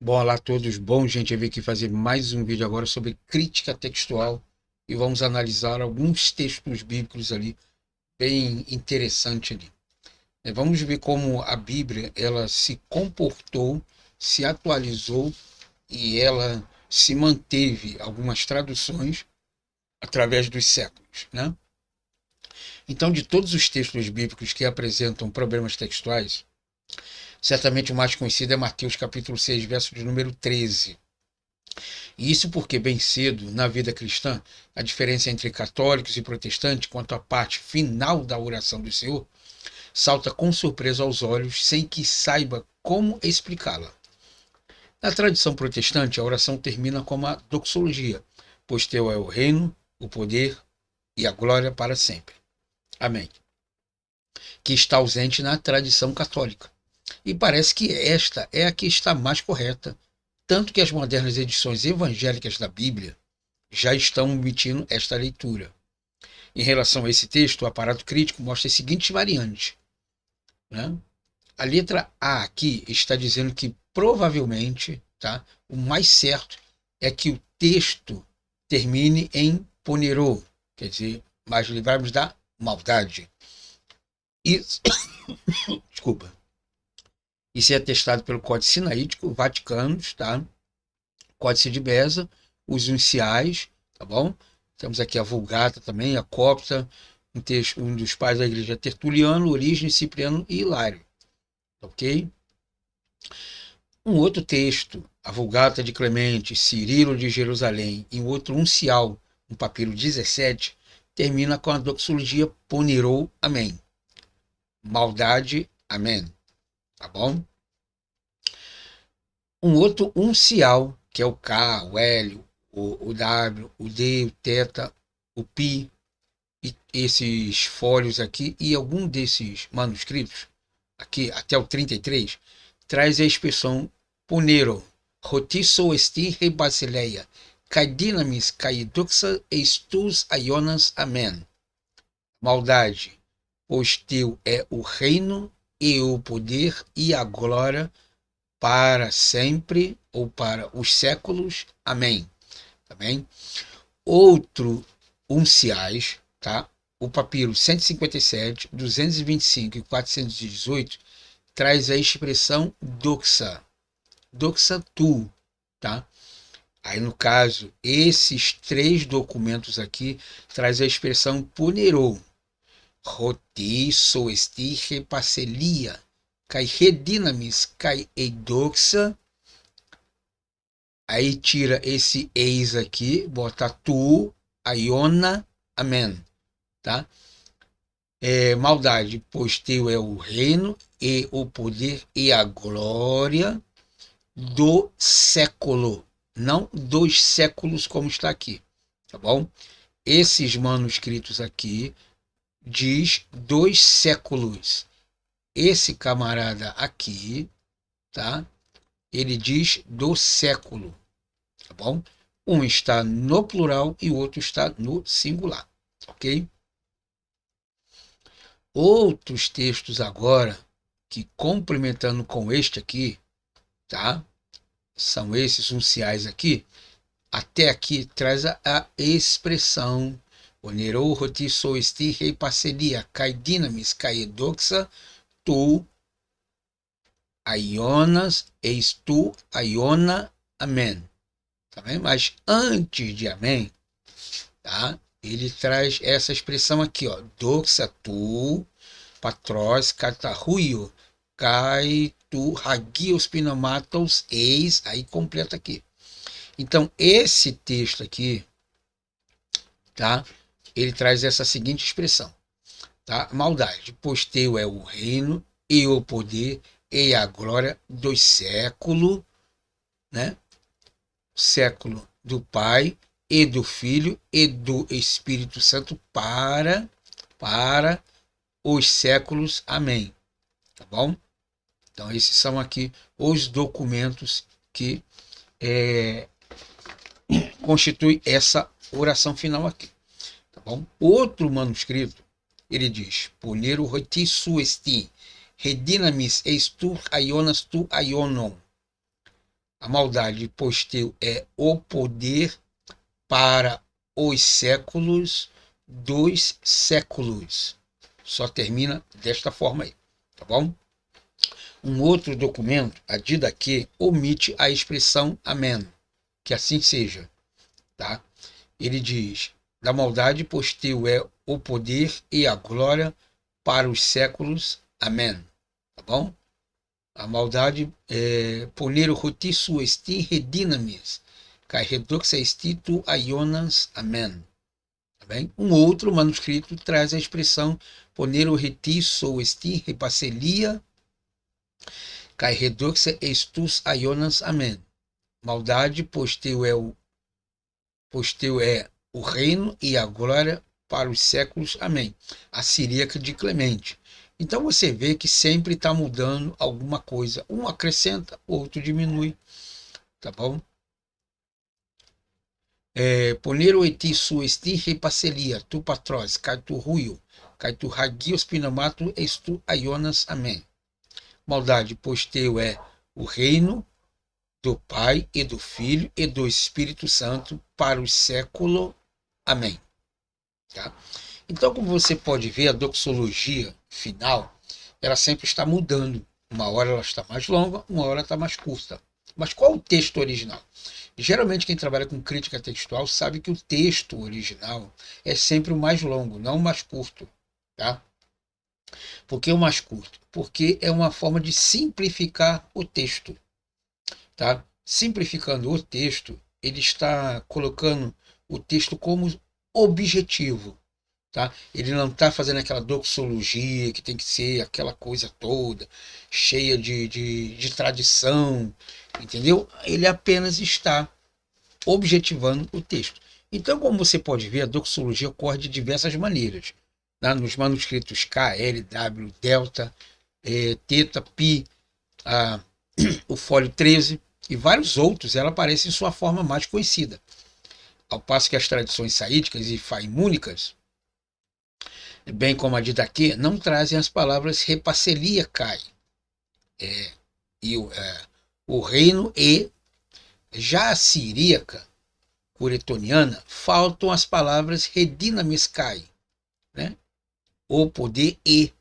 Bom, olá a todos. Bom, gente, eu vim aqui fazer mais um vídeo agora sobre crítica textual e vamos analisar alguns textos bíblicos ali, bem interessante ali. Vamos ver como a Bíblia, ela se comportou, se atualizou e ela se manteve algumas traduções através dos séculos, né? Então, de todos os textos bíblicos que apresentam problemas textuais, certamente o mais conhecido é Mateus capítulo 6, verso de número 13. E isso porque, bem cedo, na vida cristã, a diferença entre católicos e protestantes quanto à parte final da oração do Senhor salta com surpresa aos olhos sem que saiba como explicá-la. Na tradição protestante, a oração termina com uma doxologia, pois teu é o reino, o poder e a glória para sempre. Amém. Que está ausente na tradição católica. E parece que esta é a que está mais correta, tanto que as modernas edições evangélicas da Bíblia já estão omitindo esta leitura. Em relação a esse texto, o aparato crítico mostra as seguintes variantes. Né? A letra A aqui está dizendo que provavelmente, tá, o mais certo é que o texto termine em ponerô, quer dizer, mas livrarmos da maldade. Isso, desculpa. Isso é atestado pelo Códice Sinaítico, Vaticanos, tá? Códice de Beza, os unciais, tá bom? Temos aqui a Vulgata também, a Copta, um dos pais da igreja Tertuliano, Orígenes, Cipriano e Hilário, ok? Um outro texto, a Vulgata de Clemente, Cirilo de Jerusalém, e um outro uncial, um papiro 17, termina com a doxologia Ponerou, amém. Maldade, amém. Tá bom? Um outro uncial, que é o K, o L, o W, o D, o teta, o pi, e esses fólios aqui e algum desses manuscritos, aqui até o 33, traz a expressão punero, rotisso esti re basileia, kai dynamis kai duxa estus aionas, amen. Maldade, pois teu é o reino e o poder e a glória para sempre ou para os séculos. Amém. Tá bem? Outro unciais, tá? O papiro 157, 225 e 418 traz a expressão doxa, doxa tu, tá? Aí no caso, esses três documentos aqui traz a expressão punerou, roti soesti repacelia, kai redinamis kai eidoxa. Aí tira esse eis aqui, bota tu, aiona, amém, tá? Maldade, pois teu é o reino e o poder e a glória do século, não dos séculos como está aqui, tá bom? Esses manuscritos aqui diz dois séculos. Esse camarada aqui, tá? Ele diz do século, tá bom? Um está no plural e o outro está no singular, ok? Outros textos agora, que complementando com este aqui, tá? São esses unciais aqui. Até aqui traz a expressão onerou roti soesti rei parcelia, kai dinamis, kai edoxa, tu aionas, eis tu aiona, amém. Tá bem? Mas antes de amém, tá? Ele traz essa expressão aqui, ó, doxa tu, patros, catarruio, cai tu, hagios pneumatos, eis, aí completa aqui. Então, esse texto aqui, tá? Ele traz essa seguinte expressão, tá? Maldade, pois teu é o reino e o poder e a glória dos séculos, né? Século do Pai e do Filho e do Espírito Santo para os séculos. Amém. Tá bom? Então, esses são aqui os documentos que constituem essa oração final aqui. Tá bom? Outro manuscrito, ele diz, Ponero roti suesti, redinamis eis tu aionas tu aionon. A maldade, pois teu é o poder para os séculos dos séculos. Só termina desta forma aí, tá bom? Um outro documento, a Didaquê, omite a expressão amém, que assim seja, tá? Ele diz, da maldade, pois teu é o poder e a glória para os séculos, amém, tá bom? A maldade, ponero rotiço esti redinamis, kai redoxa esti tu aionas, amém. Tá bem? Um outro manuscrito traz a expressão ponero retiço esti repacelia, kai redoxa estus aionas, amém. Maldade, pois teu é o reino e a glória para os séculos, amém. A Siríaca de Clemente. Então você vê que sempre está mudando alguma coisa. Um acrescenta, outro diminui. Tá bom? Ponero eti su esti repacelia, tu patros, kai tu ruio, kai tu hagios pinamato, estu aionas, amém. Maldade, pois teu é o reino do Pai e do Filho e do Espírito Santo para o século, amém. Tá? Então, como você pode ver, a doxologia final, ela sempre está mudando. Uma hora ela está mais longa, uma hora está mais curta. Mas qual o texto original? Geralmente quem trabalha com crítica textual sabe que o texto original é sempre o mais longo, não o mais curto. Tá? Por que o mais curto? Porque é uma forma de simplificar o texto. Tá? Simplificando o texto, ele está colocando o texto como objetivo. Tá? Ele não está fazendo aquela doxologia que tem que ser aquela coisa toda, cheia de tradição, entendeu? Ele apenas está objetivando o texto. Então, como você pode ver, a doxologia ocorre de diversas maneiras. Tá? Nos manuscritos K, L, W, Delta, Teta, Pi, o fólio 13 e vários outros, ela aparece em sua forma mais conhecida. Ao passo que as tradições saídicas e faimúnicas, bem como a Didaquê, não trazem as palavras repacelia cai, o reino e já a siríaca curetoniana faltam as palavras redinamis cai, né? O poder e.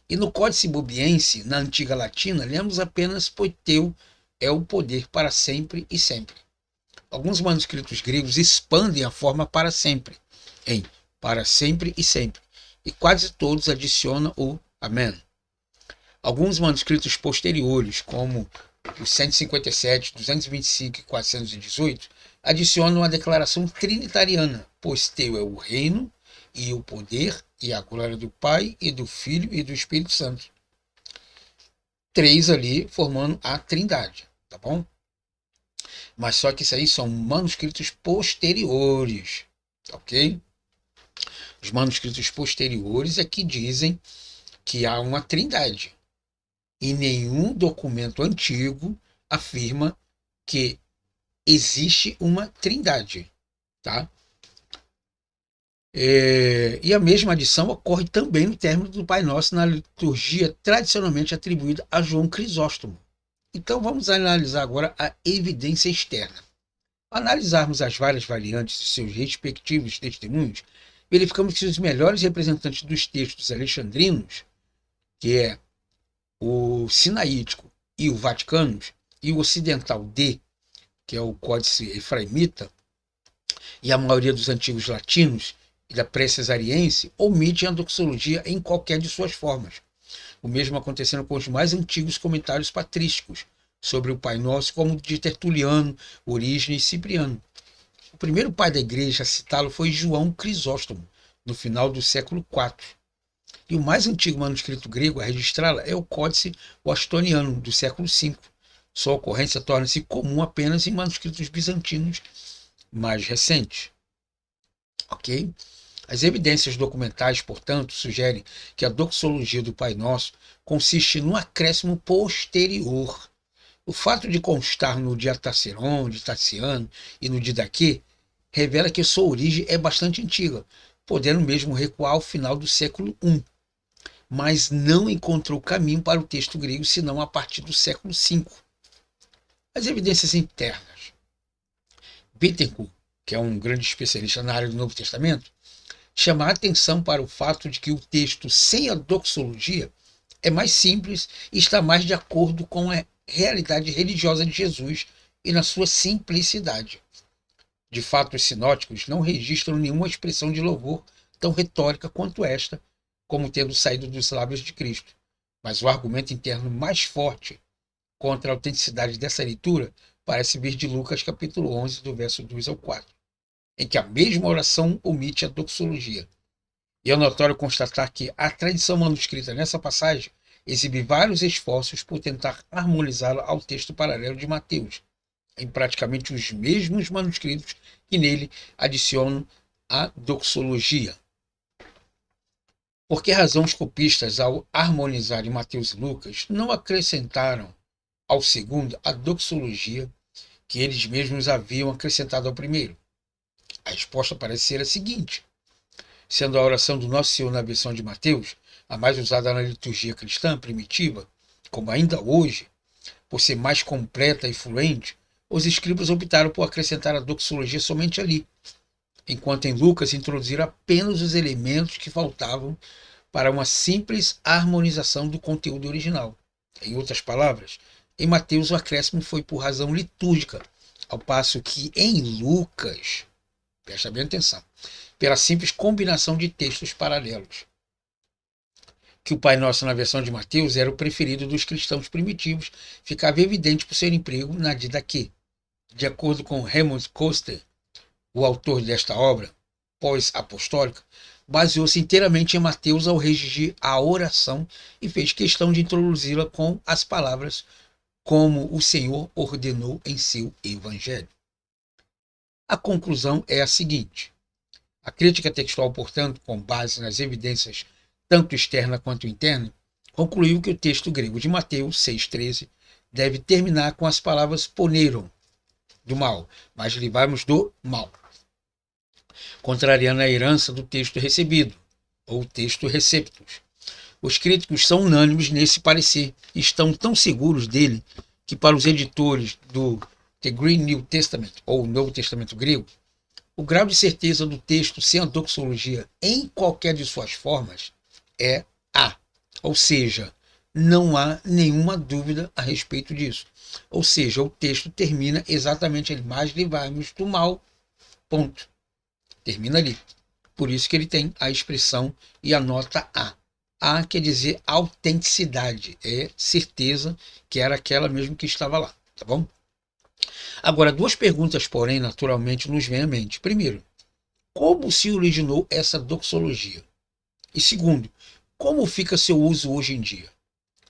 E no Códice Bobiense, na antiga latina, lemos apenas poiteu é o poder para sempre e sempre. Alguns manuscritos gregos expandem a forma para sempre em para sempre e sempre, e quase todos adicionam o amém. Alguns manuscritos posteriores, como os 157, 225 e 418, adicionam a declaração trinitariana, pois teu é o reino e o poder e a glória do Pai e do Filho e do Espírito Santo. 3 ali formando a trindade, tá bom? Mas só que isso aí são manuscritos posteriores, ok? Os manuscritos posteriores é que dizem que há uma trindade. E nenhum documento antigo afirma que existe uma trindade, tá? E a mesma adição ocorre também no término do Pai Nosso na liturgia tradicionalmente atribuída a João Crisóstomo. Então vamos analisar agora a evidência externa. Ao analisarmos as várias variantes de seus respectivos testemunhos, verificamos que os melhores representantes dos textos alexandrinos, que é o sinaítico e o vaticanos, e o ocidental D, que é o Códice Efraimita, e a maioria dos antigos latinos e da pré-cesariense, omitem a doxologia em qualquer de suas formas. O mesmo acontecendo com os mais antigos comentários patrísticos sobre o Pai Nosso, como de Tertuliano, Orígenes e Cipriano. O primeiro pai da igreja a citá-lo foi João Crisóstomo, no final do século IV. E o mais antigo manuscrito grego a registrá-la é o Códice Washingtoniano, do século V. Sua ocorrência torna-se comum apenas em manuscritos bizantinos mais recentes. Ok? As evidências documentais, portanto, sugerem que a doxologia do Pai Nosso consiste num acréscimo posterior. O fato de constar no Diataceron, de Taciano e no Didaquê revela que sua origem é bastante antiga, podendo mesmo recuar ao final do século I, mas não encontrou caminho para o texto grego senão a partir do século V. As evidências internas. Bittencourt, que é um grande especialista na área do Novo Testamento, chama a atenção para o fato de que o texto sem a doxologia é mais simples e está mais de acordo com a realidade religiosa de Jesus e na sua simplicidade. De fato, os sinóticos não registram nenhuma expressão de louvor tão retórica quanto esta, como tendo saído dos lábios de Cristo. Mas o argumento interno mais forte contra a autenticidade dessa leitura parece vir de Lucas capítulo 11, do verso 2 ao 4, em que a mesma oração omite a doxologia. E é notório constatar que a tradição manuscrita nessa passagem exibe vários esforços por tentar harmonizá-la ao texto paralelo de Mateus, em praticamente os mesmos manuscritos que nele adicionam a doxologia. Por que razão os copistas, ao harmonizar em Mateus e Lucas, não acrescentaram ao segundo a doxologia que eles mesmos haviam acrescentado ao primeiro? A resposta parece ser a seguinte: sendo a oração do Nosso Senhor na versão de Mateus a mais usada na liturgia cristã primitiva, como ainda hoje, por ser mais completa e fluente, os escribas optaram por acrescentar a doxologia somente ali, enquanto em Lucas introduziram apenas os elementos que faltavam para uma simples harmonização do conteúdo original. Em outras palavras, em Mateus o acréscimo foi por razão litúrgica, ao passo que em Lucas, presta bem atenção, pela simples combinação de textos paralelos. Que o Pai Nosso na versão de Mateus era o preferido dos cristãos primitivos, ficava evidente por seu emprego na medida que, de acordo com Raymond Coster, o autor desta obra pós-apostólica, baseou-se inteiramente em Mateus ao redigir a oração e fez questão de introduzi-la com as palavras como o Senhor ordenou em seu Evangelho. A conclusão é a seguinte: a crítica textual, portanto, com base nas evidências tanto externa quanto interna, concluiu que o texto grego de Mateus 6,13 deve terminar com as palavras poneron, do mal, mas livrarmos do mal, contrariando a herança do texto recebido, ou texto receptus. Os críticos são unânimes nesse parecer e estão tão seguros dele que, para os editores do The Green New Testament, ou Novo Testamento grego, o grau de certeza do texto sem a doxologia em qualquer de suas formas é A. Ou seja, não há nenhuma dúvida a respeito disso. Ou seja, o texto termina exatamente ali, mas livrai-nos do mal, ponto. Termina ali. Por isso que ele tem a expressão e a nota A. A quer dizer autenticidade, é certeza que era aquela mesmo que estava lá, tá bom? Agora, duas perguntas, porém, naturalmente nos vêm à mente. Primeiro, como se originou essa doxologia? E segundo, como fica seu uso hoje em dia?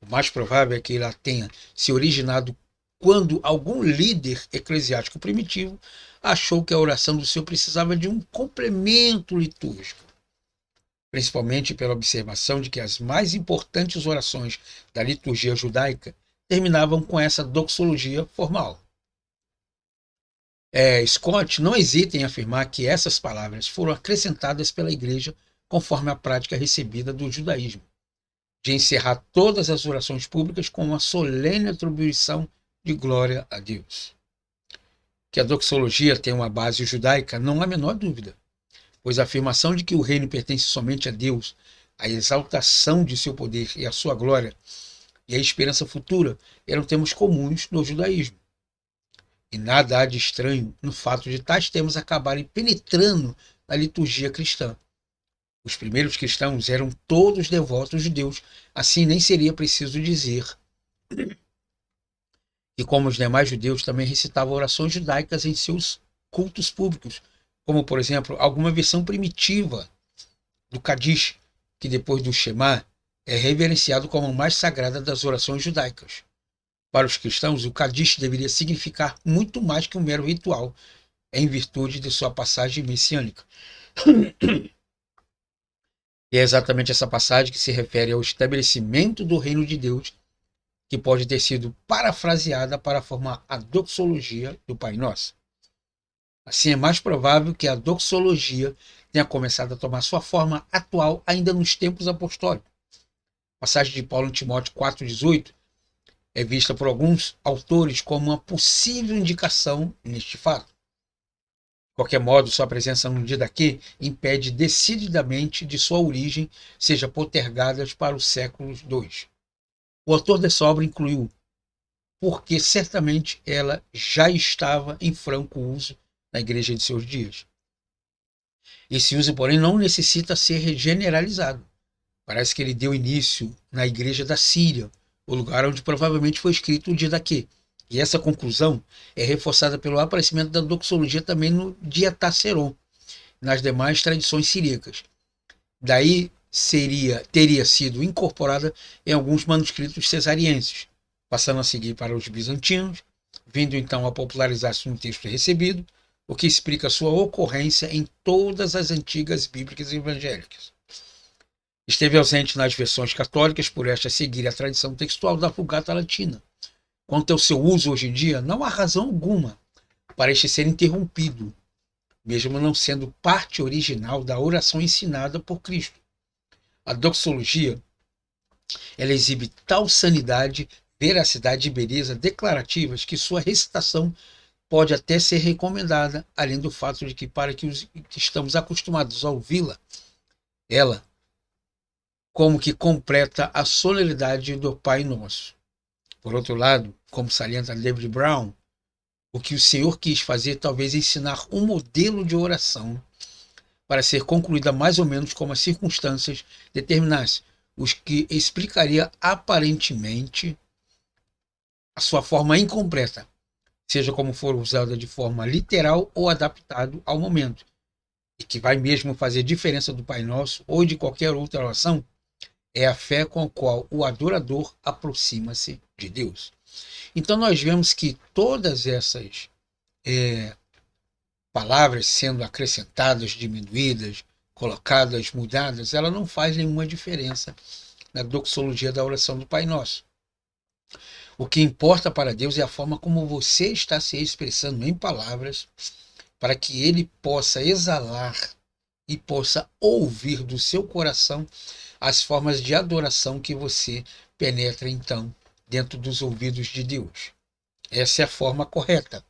O mais provável é que ela tenha se originado quando algum líder eclesiástico primitivo achou que a oração do Senhor precisava de um complemento litúrgico, principalmente pela observação de que as mais importantes orações da liturgia judaica terminavam com essa doxologia formal. Scott não hesita em afirmar que essas palavras foram acrescentadas pela Igreja conforme a prática recebida do judaísmo, de encerrar todas as orações públicas com uma solene atribuição de glória a Deus. Que a doxologia tem uma base judaica, não há a menor dúvida, pois a afirmação de que o reino pertence somente a Deus, a exaltação de seu poder e a sua glória e a esperança futura eram termos comuns no judaísmo. E nada há de estranho no fato de tais termos acabarem penetrando na liturgia cristã. Os primeiros cristãos eram todos devotos de Deus, assim nem seria preciso dizer. E como os demais judeus também recitavam orações judaicas em seus cultos públicos, como, por exemplo, alguma versão primitiva do Kadish, que depois do Shema é reverenciado como a mais sagrada das orações judaicas. Para os cristãos, o Kadish deveria significar muito mais que um mero ritual, em virtude de sua passagem messiânica. E é exatamente essa passagem que se refere ao estabelecimento do reino de Deus, que pode ter sido parafraseada para formar a doxologia do Pai Nosso. Assim, é mais provável que a doxologia tenha começado a tomar sua forma atual ainda nos tempos apostólicos. A passagem de Paulo em Timóteo 4,18 é vista por alguns autores como uma possível indicação neste fato. De qualquer modo, sua presença no Didaquê impede decididamente de sua origem seja postergada para os séculos II. O autor dessa obra incluiu porque certamente ela já estava em franco uso na igreja de seus dias. Esse uso, porém, não necessita ser generalizado. Parece que ele deu início na igreja da Síria, o lugar onde provavelmente foi escrito o Didaquê. E essa conclusão é reforçada pelo aparecimento da doxologia também no Diataceron, nas demais tradições siríacas. Daí teria sido incorporada em alguns manuscritos cesarienses, passando a seguir para os bizantinos, vindo então a popularizar-se no texto recebido, o que explica sua ocorrência em todas as antigas bíblicas evangélicas. Esteve ausente nas versões católicas por esta seguir a tradição textual da Vulgata Latina. Quanto ao seu uso hoje em dia, não há razão alguma para este ser interrompido, mesmo não sendo parte original da oração ensinada por Cristo. A doxologia, ela exibe tal sanidade, veracidade e beleza declarativas que sua recitação pode até ser recomendada, além do fato de que, para que os que estamos acostumados a ouvi-la, ela como que completa a solenidade do Pai Nosso. Por outro lado, como salienta David Brown, o que o Senhor quis fazer talvez ensinar um modelo de oração para ser concluída mais ou menos como as circunstâncias determinassem, os que explicaria aparentemente a sua forma incompleta, seja como for usada de forma literal ou adaptado ao momento, e que vai mesmo fazer diferença do Pai Nosso ou de qualquer outra oração, é a fé com a qual o adorador aproxima-se de Deus. Então nós vemos que todas essas palavras sendo acrescentadas, diminuídas, colocadas, mudadas, ela não faz nenhuma diferença na doxologia da oração do Pai Nosso. O que importa para Deus é a forma como você está se expressando em palavras para que Ele possa exalar e possa ouvir do seu coração as formas de adoração que você penetra, então, dentro dos ouvidos de Deus. Essa é a forma correta.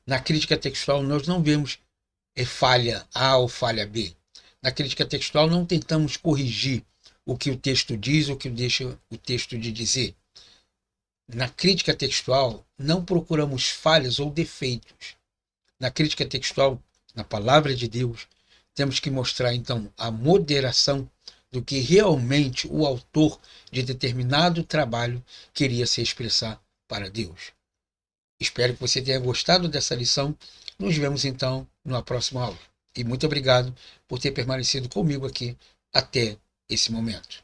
Na crítica textual, nós não vemos falha A ou falha B. Na crítica textual, não tentamos corrigir o que o texto diz ou o que deixa o texto de dizer. Na crítica textual, não procuramos falhas ou defeitos. Na crítica textual, na palavra de Deus, temos que mostrar, então, a moderação do que realmente o autor de determinado trabalho queria se expressar para Deus. Espero que você tenha gostado dessa lição. Nos vemos, então, na próxima aula. E muito obrigado por ter permanecido comigo aqui até esse momento.